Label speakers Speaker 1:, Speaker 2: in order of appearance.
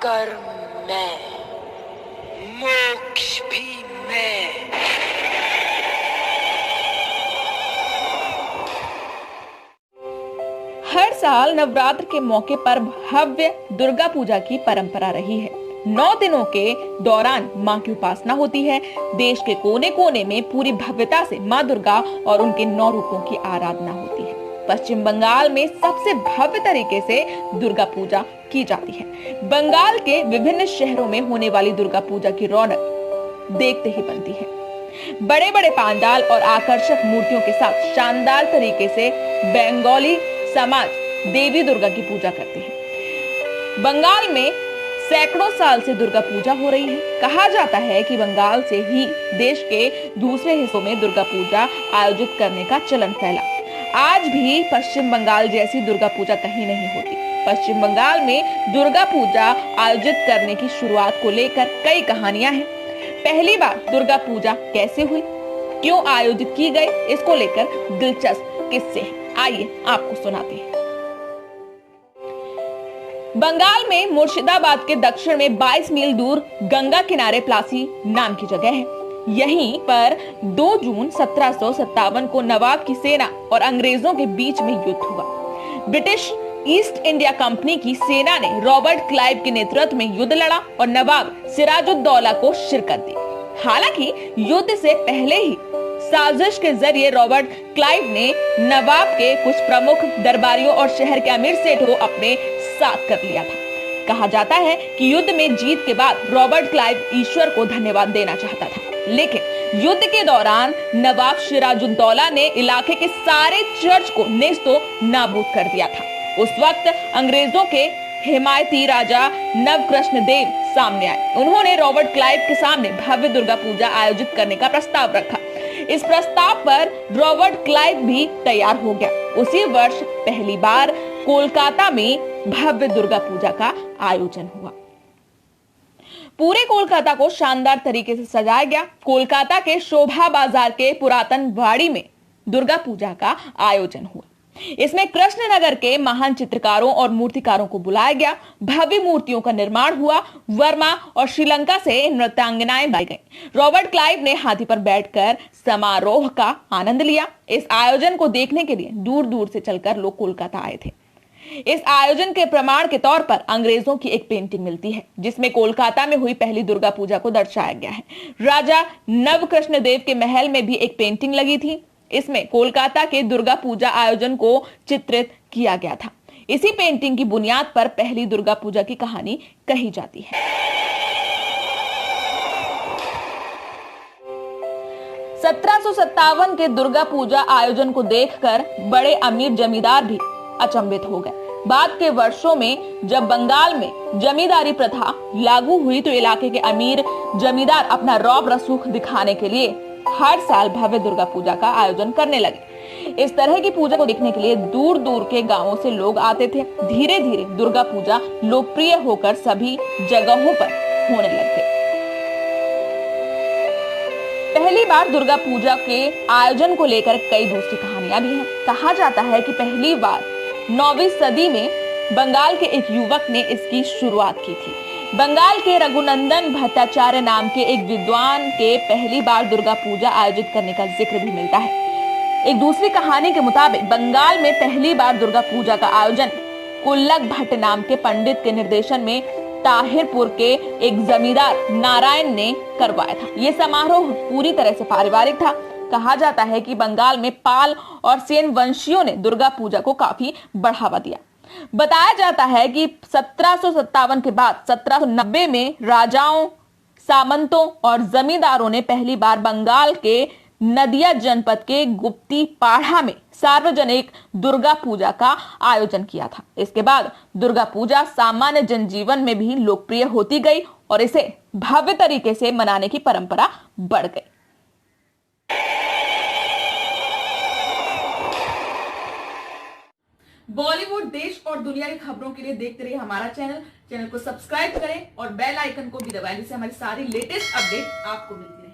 Speaker 1: कर्म मैं, मोक्ष भी मैं।
Speaker 2: हर साल नवरात्र के मौके पर भव्य दुर्गा पूजा की परंपरा रही है। 9 दिनों के दौरान मां की उपासना होती है। देश के कोने कोने में पूरी भव्यता से मां दुर्गा और उनके 9 रूपों की आराधना होती है। पश्चिम बंगाल में सबसे भव्य तरीके से दुर्गा पूजा की जाती है। बंगाल के विभिन्न शहरों में होने वाली दुर्गा पूजा की रौनक देखते ही बनती है। बड़े बड़े पंडाल और आकर्षक मूर्तियों के साथ शानदार तरीके से बंगाली समाज देवी दुर्गा की पूजा करते हैं। बंगाल में सैकड़ों साल से दुर्गा पूजा हो रही है। कहा जाता है कि बंगाल से ही देश के दूसरे हिस्सों में दुर्गा पूजा आयोजित करने का चलन फैला। आज भी पश्चिम बंगाल जैसी दुर्गा पूजा कहीं नहीं होती। पश्चिम बंगाल में दुर्गा पूजा आयोजित करने की शुरुआत को लेकर कई कहानियां हैं। पहली बार दुर्गा पूजा कैसे हुई, क्यों आयोजित की गई, इसको लेकर दिलचस्प किस्से हैं। आइए आपको सुनाते हैं। बंगाल में मुर्शिदाबाद के दक्षिण में 22 मील दूर गंगा किनारे प्लासी नाम की जगह है। यहीं पर 2 जून 1757 को नवाब की सेना और अंग्रेजों के बीच में युद्ध हुआ। ब्रिटिश ईस्ट इंडिया कंपनी की सेना ने रॉबर्ट क्लाइव के नेतृत्व में युद्ध लड़ा और नवाब सिराजुद्दौला को शिरकत दी। हालांकि युद्ध से पहले ही साजिश के जरिए रॉबर्ट क्लाइव ने नवाब के कुछ प्रमुख दरबारियों और शहर के अमीर सेठ को अपने साथ कर लिया था। कहा जाता है कि युद्ध में जीत के बाद रॉबर्ट क्लाइव ईश्वर को धन्यवाद देना चाहता था, लेकिन युद्ध के दौरान नवाब सिराजुद्दौला ने इलाके के सारे चर्च को नेस्तो नाबूद कर दिया था। उस वक्त अंग्रेजों के हिमायती राजा नवकृष्ण देव सामने आए। उन्होंने रॉबर्ट क्लाइव के सामने भव्य दुर्गा पूजा आयोजित करने का प्रस्ताव रखा। इस प्रस्ताव पर रॉबर्ट क्लाइव भी तैयार हो गया। उसी वर्ष पहली बार कोलकाता में भव्य दुर्गा पूजा का आयोजन हुआ। पूरे कोलकाता को शानदार तरीके से सजाया गया। कोलकाता के शोभा बाजार के पुरातन वाड़ी में दुर्गा पूजा का आयोजन हुआ। इसमें कृष्णनगर के महान चित्रकारों और मूर्तिकारों को बुलाया गया। भव्य मूर्तियों का निर्माण हुआ। वर्मा और श्रीलंका से नृत्यांगनाएं लाई गईं। रॉबर्ट क्लाइव ने हाथी पर बैठकर समारोह का आनंद लिया। इस आयोजन को देखने के लिए दूर दूर से चलकर लोग कोलकाता आए थे। इस आयोजन के प्रमाण के तौर पर अंग्रेजों की एक पेंटिंग मिलती है, जिसमें कोलकाता में हुई पहली दुर्गा पूजा को दर्शाया गया है। राजा नवकृष्ण देव के महल में भी एक पेंटिंग लगी थी। इसमें कोलकाता के दुर्गा पूजा आयोजन को चित्रित किया गया था। इसी पेंटिंग की बुनियाद पर पहली दुर्गा पूजा की कहानी कही जाती है। 1757 के दुर्गा पूजा आयोजन को देखकर बड़े अमीर जमींदार भी अचंभित हो गए। बाद के वर्षों में जब बंगाल में जमींदारी प्रथा लागू हुई तो इलाके के अमीर जमींदार अपना रौब रसूख दिखाने के लिए हर साल भव्य दुर्गा पूजा का आयोजन करने लगे। इस तरह की पूजा को देखने के लिए दूर दूर के गांवों से लोग आते थे। धीरे धीरे दुर्गा पूजा लोकप्रिय होकर सभी जगहों पर होने लग गई। पहली बार दुर्गा पूजा के आयोजन को लेकर कई दूसरी कहानियां भी हैं। कहा जाता है कि पहली बार 9वीं सदी में बंगाल के एक युवक ने इसकी शुरुआत की थी। बंगाल के रघुनंदन भट्टाचार्य नाम के एक विद्वान के पहली बार दुर्गा पूजा आयोजित करने का जिक्र भी मिलता है। एक दूसरी कहानी के मुताबिक बंगाल में पहली बार दुर्गा पूजा का आयोजन कुल्लक भट्ट नाम के पंडित के निर्देशन में ताहिरपुर के एक जमींदार नारायण ने करवाया था। यह समारोह पूरी तरह से पारिवारिक था। कहा जाता है कि बंगाल में पाल और सेन वंशियों ने दुर्गा पूजा को काफी बढ़ावा दिया। बताया जाता है कि 1757 के बाद 1790 में राजाओं, सामंतों और जमींदारों ने पहली बार बंगाल के नदिया जनपद के गुप्ती पाढ़ा में सार्वजनिक दुर्गा पूजा का आयोजन किया था। इसके बाद दुर्गा पूजा सामान्य जनजीवन में भी लोकप्रिय होती गई और इसे भव्य तरीके से मनाने की परंपरा बढ़ गई। बॉलीवुड, देश और दुनिया की खबरों के लिए देखते रहिए हमारा चैनल को सब्सक्राइब करें और बेल आइकन को भी दबाएं, जिससे हमारी सारी लेटेस्ट अपडेट आपको मिलती है।